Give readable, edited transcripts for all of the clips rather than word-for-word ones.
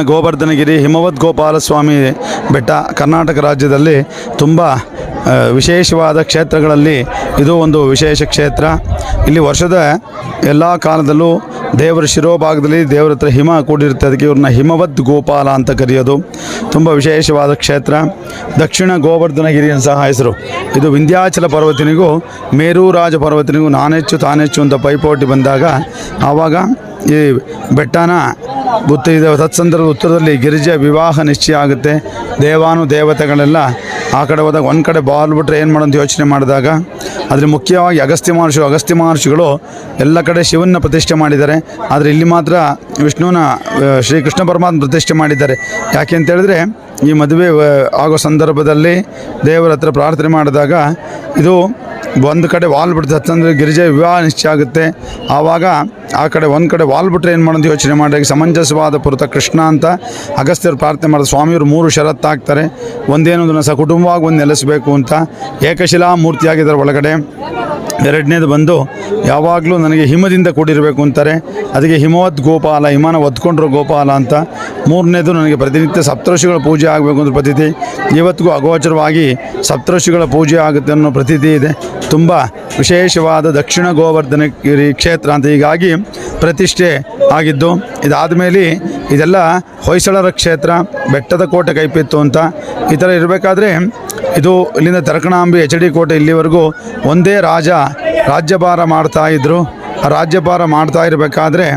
ಗೋವರ್ಧನಗಿರಿ ಹಿಮವದ್ ಗೋಪಾಲಸ್ವಾಮಿ ಬೆಟ್ಟ ಕರ್ನಾಟಕ ರಾಜ್ಯದಲ್ಲಿ ತುಂಬ ವಿಶೇಷವಾದ ಕ್ಷೇತ್ರಗಳಲ್ಲಿ ಇದು ಒಂದು ವಿಶೇಷ ಕ್ಷೇತ್ರ. ಇಲ್ಲಿ ವರ್ಷದ ಎಲ್ಲ ಕಾಲದಲ್ಲೂ ದೇವರ ಶಿರೋಭಾಗದಲ್ಲಿ ದೇವರ ಹತ್ರ ಹಿಮ ಕೂಡಿರುತ್ತೆ. ಅದಕ್ಕೆ ಇವ್ರನ್ನ ಹಿಮವದ್ ಗೋಪಾಲ ಅಂತ ಕರೆಯೋದು. ತುಂಬ ವಿಶೇಷವಾದ ಕ್ಷೇತ್ರ. ದಕ್ಷಿಣ ಗೋವರ್ಧನಗಿರಿ ಅಂತ ಸಹ ಹೆಸರು. ಇದು ವಿಂಧ್ಯಾಚಲ ಪರ್ವತನಿಗೂ ಮೇರುರಾಜ ಪರ್ವತನಿಗೂ ನಾನೆಚ್ಚು ತಾನೆಚ್ಚು ಅಂತ ಪೈಪೋಟಿ ಬಂದಾಗ ಆವಾಗ ಈ ಬೆಟ್ಟನ ಇದೆ. ತತ್ಸಂದರ್ಭ ಉತ್ತರದಲ್ಲಿ ಗಿರಿಜೆ ವಿವಾಹ ನಿಶ್ಚಯ ಆಗುತ್ತೆ. ದೇವತೆಗಳೆಲ್ಲ ಆ ಕಡೆ ಹೋದಾಗ ಒಂದು ಕಡೆ ಬಾಲ್ ಬಿಟ್ಟರೆ ಏನು ಮಾಡೋದು ಯೋಚನೆ ಮಾಡಿದಾಗ ಆದರೆ ಮುಖ್ಯವಾಗಿ ಅಗಸ್ತ್ಯ ಮಹರ್ಷಿಗಳು ಎಲ್ಲ ಕಡೆ ಶಿವನ ಪ್ರತಿಷ್ಠೆ ಮಾಡಿದ್ದಾರೆ. ಆದರೆ ಇಲ್ಲಿ ಮಾತ್ರ ವಿಷ್ಣುವಿನ ಶ್ರೀಕೃಷ್ಣ ಪರಮಾತ್ಮ ಪ್ರತಿಷ್ಠೆ ಮಾಡಿದ್ದಾರೆ. ಯಾಕೆ ಅಂತ ಹೇಳಿದ್ರೆ ಈ ಮದುವೆ ಆಗೋ ಸಂದರ್ಭದಲ್ಲಿ ದೇವರ ಹತ್ರ ಪ್ರಾರ್ಥನೆ ಮಾಡಿದಾಗ ಇದು ಒಂದು ಕಡೆ ವಾಲ್ ಬಿಡ್ತದೆ. ಹತ್ತಂದ್ರೆ ಗಿರಿಜೆ ವಿವಾಹ ನಿಶ್ಚಯ ಆಗುತ್ತೆ. ಆವಾಗ ಆ ಕಡೆ ಒಂದು ಕಡೆ ವಾಲ್ ಬಿಟ್ಟರೆ ಏನು ಮಾಡೋದು ಯೋಚನೆ ಮಾಡಿದಾಗ ಸಮಂಜಸವಾದ ಪುರತ ಕೃಷ್ಣ ಅಂತ ಅಗಸ್ತ್ಯರು ಪ್ರಾರ್ಥನೆ ಮಾಡಿದ ಸ್ವಾಮಿಯವರು 3 ಷರತ್ತು ಹಾಕ್ತಾರೆ. ಒಂದೇನೋದನ್ನು ಕುಟುಂಬವಾಗಿ ಒಂದು ನೆಲೆಸಬೇಕು ಅಂತ, ಏಕಶಿಲಾ ಮೂರ್ತಿಯಾಗಿದ್ದಾರೆ ಒಳಗಡೆ. ಎರಡನೇದು ಬಂದು ಯಾವಾಗಲೂ ನನಗೆ ಹಿಮದಿಂದ ಕೂಡಿರಬೇಕು ಅಂತಾರೆ. ಅದಕ್ಕೆ ಹಿಮವದ್ ಗೋಪಾಲ, ಹಿಮನ ಒದ್ಕೊಂಡ್ರು ಗೋಪಾಲ ಅಂತ. ಮೂರನೇದು ನನಗೆ ಪ್ರತಿನಿತ್ಯ ಸಪ್ತಋಷಿಗಳ ಪೂಜೆ ಆಗಬೇಕು ಅಂತ ಪ್ರತೀತಿ. ಇವತ್ತಿಗೂ ಅಗೋಚರವಾಗಿ ಸಪ್ತಋಷಿಗಳ ಪೂಜೆ ಆಗುತ್ತೆ ಅನ್ನೋ ಪ್ರತೀತಿ ಇದೆ. ತುಂಬ ವಿಶೇಷವಾದ ದಕ್ಷಿಣ ಗೋವರ್ಧನಗಿರಿ ಕ್ಷೇತ್ರ ಅಂತ ಹೀಗಾಗಿ ಪ್ರತಿಷ್ಠೆ ಆಗಿದ್ದು. ಇದಾದ ಮೇಲೆ ಇದೆಲ್ಲ ಹೊಯ್ಸಳರ ಕ್ಷೇತ್ರ, ಬೆಟ್ಟದ ಕೋಟೆ ಕೈಪಿತ್ತು ಅಂತ ಈ ಥರ ಇರಬೇಕಾದ್ರೆ ಇದು ಇಲ್ಲಿಂದ ತರಕಣಾಂಬಿ HD ಕೋಟೆ ಇಲ್ಲಿವರೆಗೂ ಒಂದೇ ರಾಜ ರಾಜ್ಯಭಾರ ಮಾಡ್ತಾಯಿದ್ರು. ಆ ರಾಜ್ಯಭಾರ ಮಾಡ್ತಾ ಇರಬೇಕಾದ್ರೆ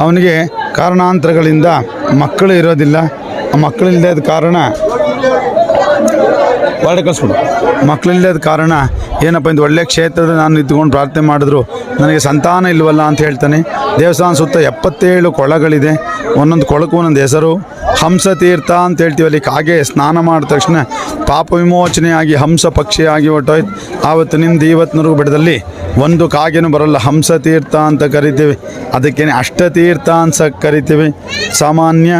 ಅವನಿಗೆ ಕಾರಣಾಂತರಗಳಿಂದ ಮಕ್ಕಳು ಇರೋದಿಲ್ಲ. ಆ ಮಕ್ಕಳಿಲ್ಲದ ಕಾರಣ ಏನಪ್ಪ ಇಂದು ಒಳ್ಳೆಯ ಕ್ಷೇತ್ರದ ನಾನು ನಿಂತ್ಕೊಂಡು ಪ್ರಾರ್ಥನೆ ಮಾಡಿದ್ರು ನನಗೆ ಸಂತಾನ ಇಲ್ವಲ್ಲ ಅಂತ ಹೇಳ್ತಾನೆ. ದೇವಸ್ಥಾನ ಸುತ್ತ 77 ಕೊಳಗಳಿದೆ. ಒಂದೊಂದು ಕೊಳಕು ಒಂದೊಂದು ಹೆಸರು. ಹಂಸತೀರ್ಥ ಅಂತ ಹೇಳ್ತೀವಿ. ಅಲ್ಲಿ ಕಾಗೆ ಸ್ನಾನ ಮಾಡಿದ ತಕ್ಷಣ ಪಾಪ ವಿಮೋಚನೆಯಾಗಿ ಹಂಸ ಪಕ್ಷಿಯಾಗಿ ಹೊಟ್ಟೋಯ್ತು. ಆವತ್ತಿನಿಂದ ಇವತ್ತಿನವರೆಗೂ ಬೆಟ್ಟದಲ್ಲಿ ಒಂದು ಕಾಗೆನೂ ಬರೋಲ್ಲ. ಹಂಸತೀರ್ಥ ಅಂತ ಕರಿತೀವಿ. ಅದಕ್ಕೇನೆ ಅಷ್ಟತೀರ್ಥ ಅಂತ ಕರಿತೀವಿ. ಸಾಮಾನ್ಯ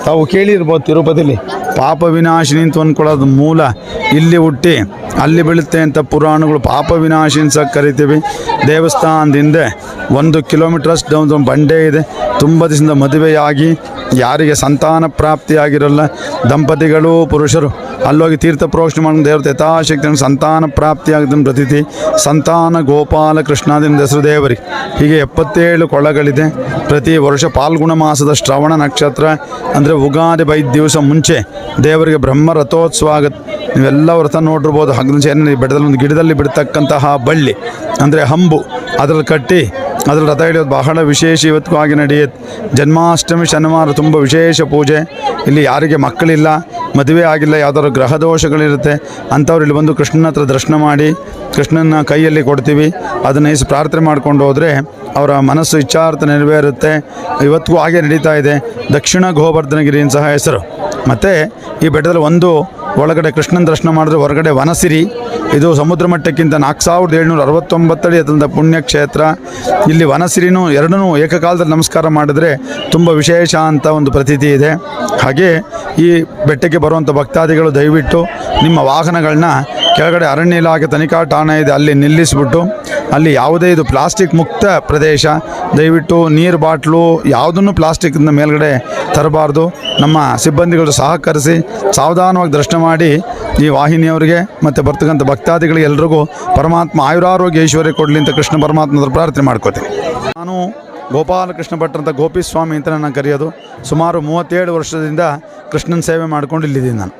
ತಾವು ಕೇಳಿರ್ಬೋದು ತಿರುಪತಿಲಿ ಪಾಪ ವಿನಾಶಿನಿ ಅಂತ ಅಂದ್ಕೊಳ್ಳೋದು ಮೂಲ ಇಲ್ಲಿ ಹುಟ್ಟಿ ಅಲ್ಲಿ ಬೀಳುತ್ತೆ ಅಂತ ಪುರಾಣಗಳು ಪಾಪ ವಿನಾಶಿ ಅಂತ ಕರಿತೀವಿ. ದೇವಸ್ಥಾನದಿಂದ 1 ಕಿಲೋಮೀಟರ್ಷ್ಟು ಒಂದು ಬಂಡೆ ಇದೆ. ತುಂಬ ದಿವಸದಿಂದ ಮದುವೆಯಾಗಿ ಯಾರಿಗೆ ಸಂತಾನ ಪ್ರಾಪ್ತಿಯಾಗಿರಲ್ಲ ದಂಪತಿಗಳು ಪುರುಷರು ಅಲ್ಲೋಗಿ ತೀರ್ಥ ಪ್ರೋಕ್ಷಣೆ ಮಾಡ್ಕೊಂಡು ದೇವ್ರ ಯಥಾಶಕ್ತಿ ಸಂತಾನ ಪ್ರಾಪ್ತಿಯಾಗುತ್ತೆ ಪ್ರತೀತಿ. ಸಂತಾನ ಗೋಪಾಲ ಕೃಷ್ಣಾದಿಂದ ಹೆಸರು ದೇವರಿಗೆ. ಹೀಗೆ 77 ಕೊಳಗಳಿದೆ. ಪ್ರತಿ ವರ್ಷ ಫಾಲ್ಗುಣ ಮಾಸದ ಶ್ರವಣ ನಕ್ಷತ್ರ ಅಂದರೆ ಉಗಾದಿ 5 ದಿವಸ ಮುಂಚೆ ದೇವರಿಗೆ ಬ್ರಹ್ಮ ರಥೋತ್ಸವ ಆಗುತ್ತೆ. ನೀವೆಲ್ಲ ವ್ರತ ನೋಡಿರ್ಬೋದು. ಹಾಗೆ ಬೆಟ್ಟದಲ್ಲಿ ಒಂದು ಗಿಡದಲ್ಲಿ ಬಿಡ್ತಕ್ಕಂತಹ ಬಳ್ಳಿ ಅಂದರೆ ಹಂಬು ಅದರಲ್ಲಿ ಕಟ್ಟಿ ಅದರಲ್ಲಿ ರಥ ಹಿಡಿಯೋದು ಬಹಳ ವಿಶೇಷ. ಇವತ್ತಿಗೂ ಹಾಗೆ ನಡೆಯುತ್ತೆ. ಜನ್ಮಾಷ್ಟಮಿ ಶನಿವಾರ ತುಂಬ ವಿಶೇಷ ಪೂಜೆ. ಇಲ್ಲಿ ಯಾರಿಗೆ ಮಕ್ಕಳಿಲ್ಲ, ಮದುವೆ ಆಗಿಲ್ಲ, ಯಾವುದಾದ್ರು ಗ್ರಹ ದೋಷಗಳಿರುತ್ತೆ ಅಂಥವ್ರು ಇಲ್ಲಿ ಬಂದು ಕೃಷ್ಣನ ಹತ್ರ ದರ್ಶನ ಮಾಡಿ ಕೃಷ್ಣನ ಕೈಯಲ್ಲಿ ಕೊಡ್ತೀವಿ. ಅದನ್ನು ಪ್ರಾರ್ಥನೆ ಮಾಡ್ಕೊಂಡು ಹೋದರೆ ಅವರ ಮನಸ್ಸು ಇಚ್ಛಾರ್ಥ ನೆರವೇರುತ್ತೆ. ಇವತ್ತಿಗೂ ಹಾಗೆ ನಡೀತಾ ಇದೆ. ದಕ್ಷಿಣ ಗೋವರ್ಧನಗಿರಿ ಸಹ ಹೆಸರು. ಮತ್ತು ಈ ಬೆಟ್ಟದಲ್ಲಿ ಒಂದು ಒಳಗಡೆ ಕೃಷ್ಣನ ದರ್ಶನ ಮಾಡಿದ್ರೆ ಹೊರಗಡೆ ವನಸಿರಿ. ಇದು ಸಮುದ್ರ ಮಟ್ಟಕ್ಕಿಂತ 4769 ಅಡಿ ಎತ್ತರದ ಪುಣ್ಯಕ್ಷೇತ್ರ. ಇಲ್ಲಿ ವನಸಿರಿನೂ ಎರಡನ್ನೂ ಏಕಕಾಲದಲ್ಲಿ ನಮಸ್ಕಾರ ಮಾಡಿದ್ರೆ ತುಂಬ ವಿಶೇಷ ಅಂತ ಒಂದು ಪ್ರತೀತಿ ಇದೆ. ಹಾಗೆ ಈ ಬೆಟ್ಟಕ್ಕೆ ಬರುವಂಥ ಭಕ್ತಾದಿಗಳು ದಯವಿಟ್ಟು ನಿಮ್ಮ ವಾಹನಗಳನ್ನ ಕೆಳಗಡೆ ಅರಣ್ಯ ಇಲಾಖೆ ತನಿಖಾ ಠಾಣೆ ಇದೆ ಅಲ್ಲಿ ನಿಲ್ಲಿಸಿಬಿಟ್ಟು ಅಲ್ಲಿ ಯಾವುದೇ ಇದು ಪ್ಲಾಸ್ಟಿಕ್ ಮುಕ್ತ ಪ್ರದೇಶ. ದಯವಿಟ್ಟು ನೀರು ಬಾಟ್ಲು ಯಾವುದನ್ನು ಪ್ಲಾಸ್ಟಿಕ್ನ ಮೇಲ್ಗಡೆ ತರಬಾರ್ದು. ನಮ್ಮ ಸಿಬ್ಬಂದಿಗಳು ಸಹಕರಿಸಿ ಸಾವಧಾನವಾಗಿ ದರ್ಶನ ಮಾಡಿ ಈ ವಾಹಿನಿಯವರಿಗೆ ಮತ್ತು ಬರ್ತಕ್ಕಂಥ ಭಕ್ತಾದಿಗಳಿಗೆ ಎಲ್ರಿಗೂ ಪರಮಾತ್ಮ ಆಯುರಾರೋಗ್ಯ ಐಶ್ವರ್ಯ ಕೊಡಲಿ ಅಂತ ಕೃಷ್ಣ ಪರಮಾತ್ಮನ ಪ್ರಾರ್ಥನೆ ಮಾಡ್ಕೋತೀನಿ. ನಾನು ಗೋಪಾಲಕೃಷ್ಣ ಭಟ್ರು ಅಂತ ಗೋಪಿಸ್ವಾಮಿ ಅಂತ ನಾನು ಕರೆಯೋದು. ಸುಮಾರು 37 ವರ್ಷದಿಂದ ಕೃಷ್ಣನ ಸೇವೆ ಮಾಡ್ಕೊಂಡು ಇಲ್ಲಿದ್ದೀನಿ ನಾನು.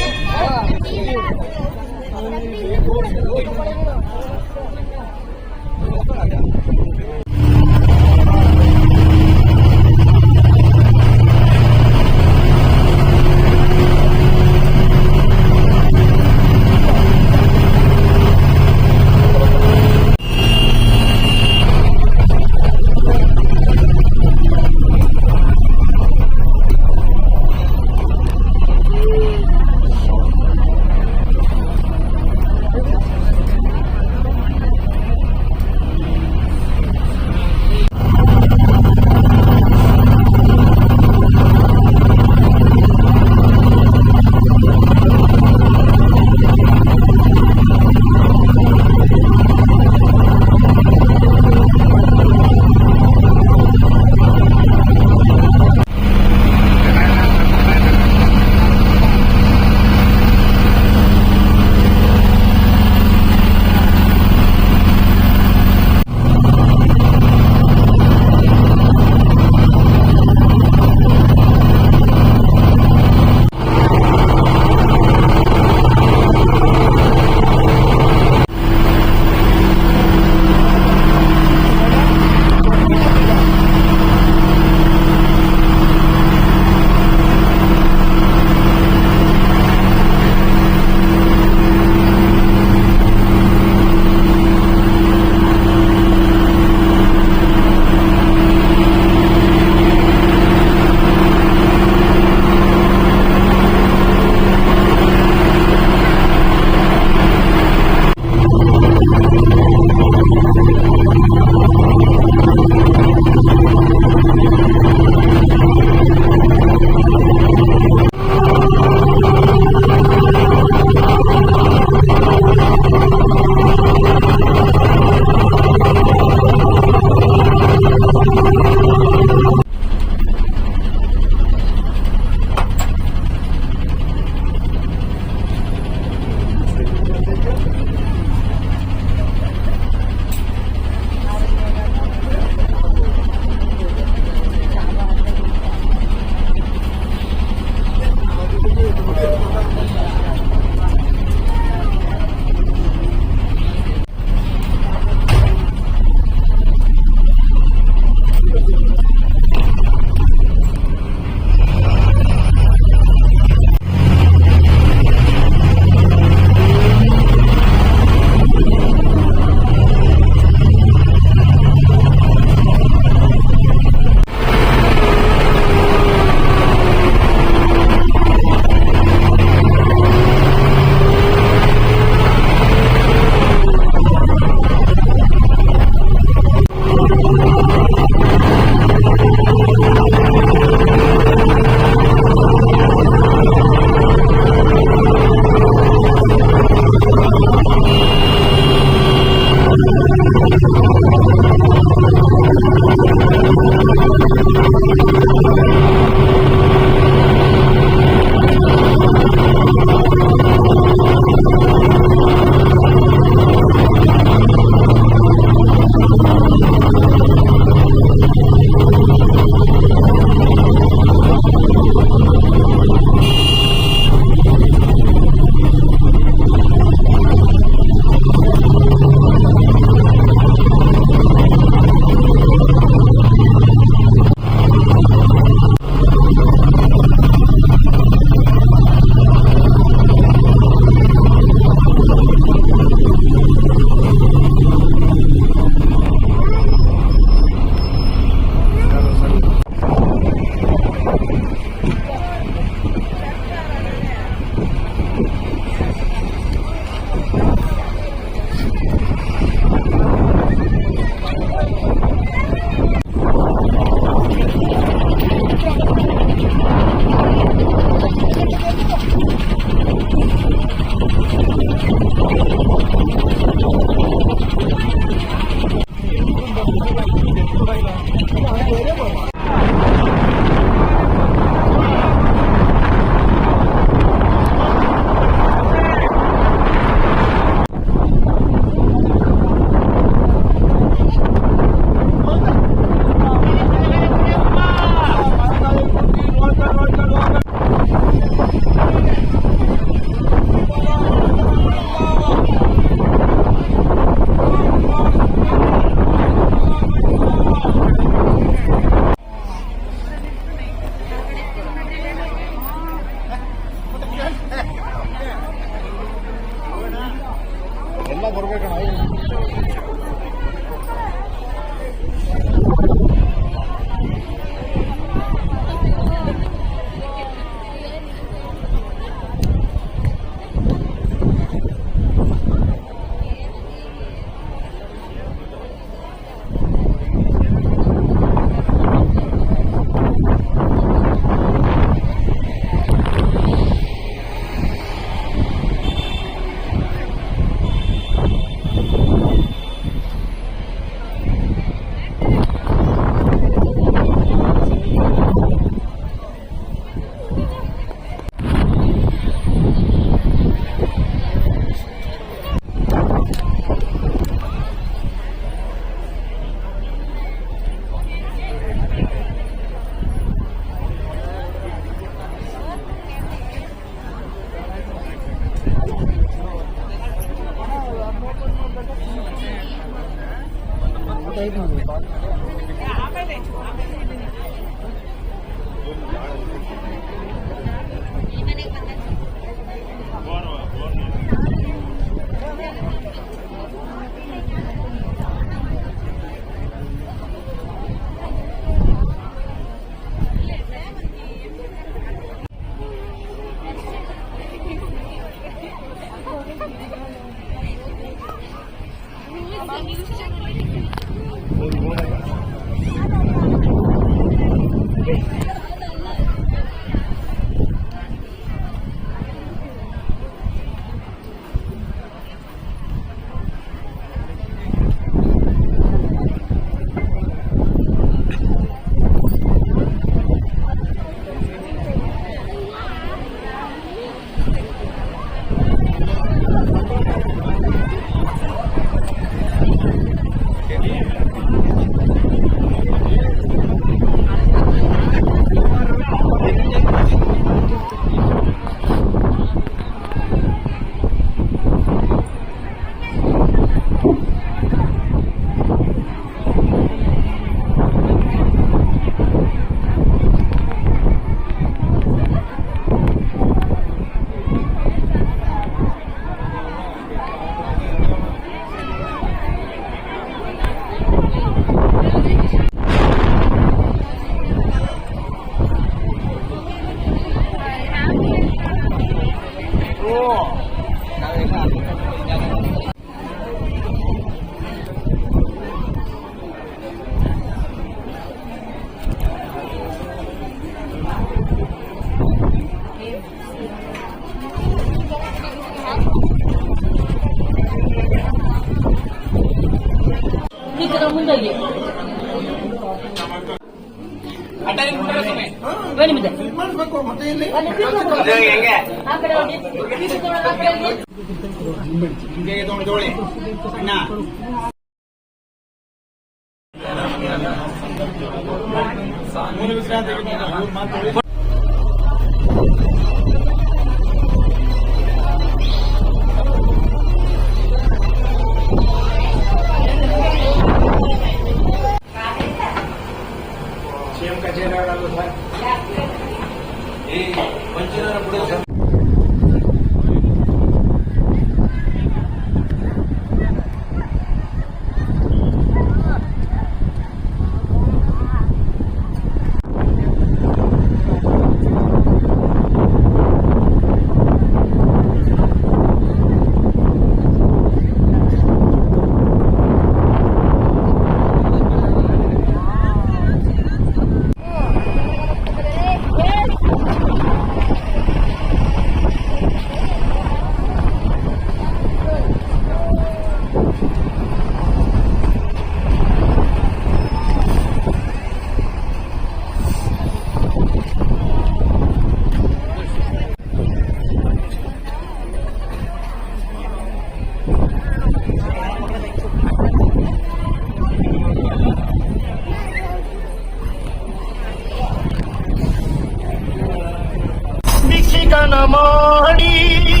ಮಾಡಿ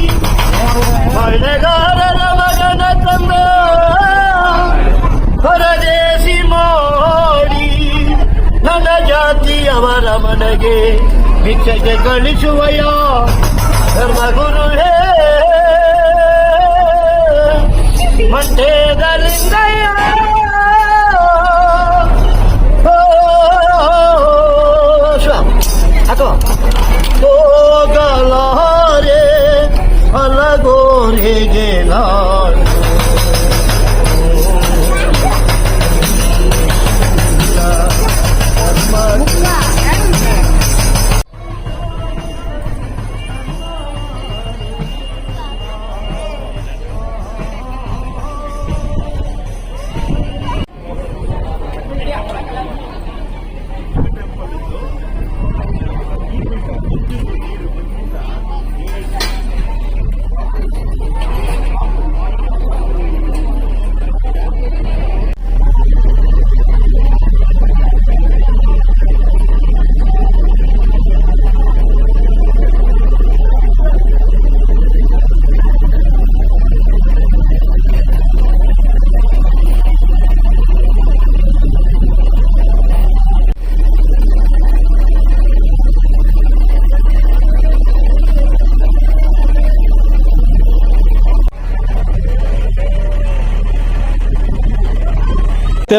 ಮಳೆಗಾರರ ಮಗನ ತಂದ ಹೊರದೇಸಿ ಮಾಡಿ ನನ್ನ ಜಾತಿಯವರ ಮನೆಗೆ ಭಿಕ್ಷೆಗೆ ಕಳಿಸುವಯ ಧರ್ಮಗುರುವೇ ಮಂಟೇದಲಿಂಗಯ್ಯ ಅಥವಾ ಹೋಗಲಾರೆ ಹಲಗೋರೆಗೆ ನಾನು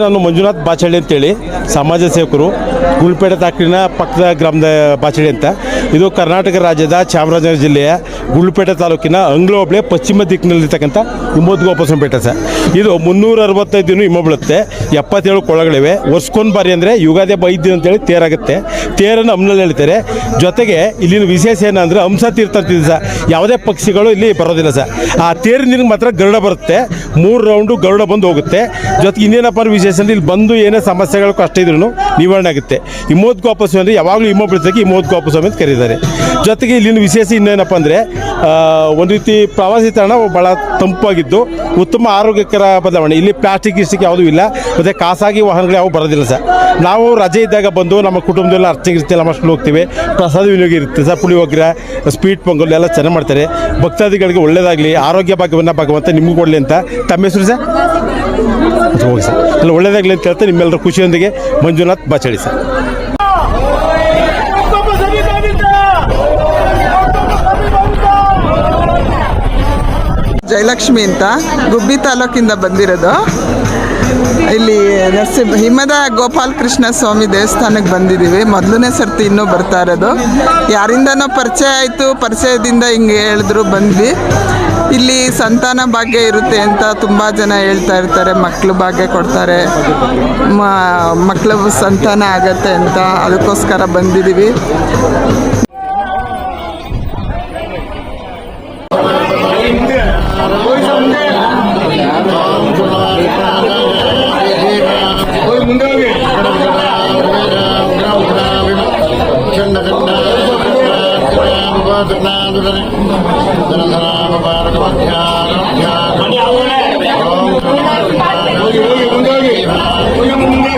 ನಾನು ಮಂಜುನಾಥ್ ಬಾಚಳ್ಳಿ ಅಂತೇಳಿ ಸಮಾಜ ಸೇವಕರು ಗುಲ್ಪೇಟೆ ತಾಲೂಕಿನ ಪಕ್ಕದ ಗ್ರಾಮದ ಬಾಚಳ್ಳಿ ಅಂತ. ಇದು ಕರ್ನಾಟಕ ರಾಜ್ಯದ ಚಾಮರಾಜನಗರ ಜಿಲ್ಲೆಯ ಗುಲ್ಪೇಟೆ ತಾಲೂಕಿನ ಅಂಗ್ಲ ಹೋಬಳಿ ಪಶ್ಚಿಮ ದಿಕ್ಕಿನಲ್ಲಿರ್ತಕ್ಕಂಥ ಹಿಮೋದ್ಗೋಪಸ್ವಾಮಿ ಸರ್. ಇದು 365 ದಿನ ಹಿಮ ಬೀಳುತ್ತೆ, 77 ಕೊಳಗಳಿವೆ. ವರ್ಷಕ್ಕೊಂದು ಬಾರಿ ಅಂದರೆ ಯುಗಾದಿ ಹಬ್ಬ 5 ದಿನ ಅಂತೇಳಿ ತೇರಾಗುತ್ತೆ. ತೇರನ್ನು ಹಮ್ನಲ್ಲಿ ಹೇಳ್ತಾರೆ. ಜೊತೆಗೆ ಇಲ್ಲಿನ ವಿಶೇಷ ಏನಂದರೆ ಹಂಸ ತೀರ್ಥ ಅಂತಿದೆ ಸರ್. ಯಾವುದೇ ಪಕ್ಷಿಗಳು ಇಲ್ಲಿ ಬರೋದಿಲ್ಲ ಸರ್. ಆ ತೇರಿನ ನೀರಿಗೆ ಮಾತ್ರ ಗರುಡ ಬರುತ್ತೆ, 3 ರೌಂಡು ಗರುಡ ಬಂದು ಹೋಗುತ್ತೆ. ಜೊತೆಗೆ ಇನ್ನೇನಪ್ಪ ವಿಶೇಷ ಅಂದರೆ ಇಲ್ಲಿ ಬಂದು ಏನೇ ಸಮಸ್ಯೆಗಳು ಕಷ್ಟ ಇದ್ರೂ ನಿವಾರಣೆ ಆಗುತ್ತೆ. ಹಿಮೋದ್ಗೋಪಸ್ವಾಮಿ ಅಂದರೆ ಯಾವಾಗಲೂ ಹಿಮ ಬೀಳ್ತಕ್ಕೆ ಹಿಮೋದ್ಗೋಪಸ್ವಾಮಿ ಅಂತ ಕರೀತಾರೆ. ಜೊತೆಗೆ ಇಲ್ಲಿನ ವಿಶೇಷ ಇನ್ನೇನಪ್ಪ ಅಂದರೆ ಒಂದು ರೀತಿ ಪ್ರವಾಸಿ ತಾಣ ಭಾಳ ತಂಪಾಗಿದ್ದು ಉತ್ತಮ ಆರೋಗ್ಯಕರ ಬದಲಾವಣೆ. ಇಲ್ಲಿ ಪ್ಲಾಸ್ಟಿಕ್ ಗಿಸ್ಟಿಕ್ ಯಾವುದೂ ಇಲ್ಲ, ಮತ್ತು ಖಾಸಗಿ ವಾಹನಗಳು ಯಾವ ಬರೋದಿಲ್ಲ ಸರ್. ನಾವು ರಜೆ ಇದ್ದಾಗ ಬಂದು ನಮ್ಮ ಕುಟುಂಬದಲ್ಲ ಅರ್ಚನೆ ನಮ್ಮ ಅಷ್ಟು ಹೋಗ್ತೀವಿ. ಪ್ರಸಾದ ವಿನಿಯೋಗ ಇರುತ್ತೆ ಸರ್, ಪುಳಿಯೋಗರೆ, ಸ್ವೀಟ್ ಪೊಂಗಲ್ ಎಲ್ಲ ಚೆನ್ನಾಗಿ ಮಾಡ್ತಾರೆ. ಭಕ್ತಾದಿಗಳಿಗೆ ಒಳ್ಳೆಯದಾಗಲಿ, ಆರೋಗ್ಯ ಭಾಗ್ಯವನ್ನು ಭಗವಂತ ನಿಮಗೂ ಕೊಡಲಿ ಅಂತ. ತಮ್ಮ ಹೆಸರು ಸರ್? ಹೋಗಿ ಸರ್, ಎಲ್ಲ ಒಳ್ಳೆಯದಾಗಲಿ ಅಂತ ಹೇಳ್ತಾ ನಿಮ್ಮೆಲ್ಲರ ಖುಷಿಯೊಂದಿಗೆ ಮಂಜುನಾಥ್ ಬಾಚಳ್ಳಿ ಸರ್. ಜಯಲಕ್ಷ್ಮಿ ಅಂತ ಗುಬ್ಬಿ ತಾಲೂಕಿಂದ ಬಂದಿರೋದು. ಇಲ್ಲಿ ಹಿಮದ ಗೋಪಾಲಕೃಷ್ಣ ಸ್ವಾಮಿ ದೇವಸ್ಥಾನಕ್ಕೆ ಬಂದಿದ್ದೀವಿ. ಮೊದಲನೇ ಸರ್ತಿ ಇನ್ನೂ ಬರ್ತಾ ಇರೋದು. ಯಾರಿಂದನೋ ಪರಿಚಯ ಆಯಿತು, ಪರಿಚಯದಿಂದ ಹಿಂಗೆ ಹೇಳಿದ್ರು ಬಂದ್ವಿ. ಇಲ್ಲಿ ಸಂತಾನ ಭಾಗ್ಯ ಇರುತ್ತೆ ಅಂತ ತುಂಬ ಜನ ಹೇಳ್ತಾ ಇರ್ತಾರೆ. ಮಕ್ಕಳು ಭಾಗ್ಯ ಕೊಡ್ತಾರೆ, ಮಕ್ಕಳು ಸಂತಾನ ಆಗತ್ತೆ ಅಂತ, ಅದಕ್ಕೋಸ್ಕರ ಬಂದಿದ್ದೀವಿ. ಮುಂದೆ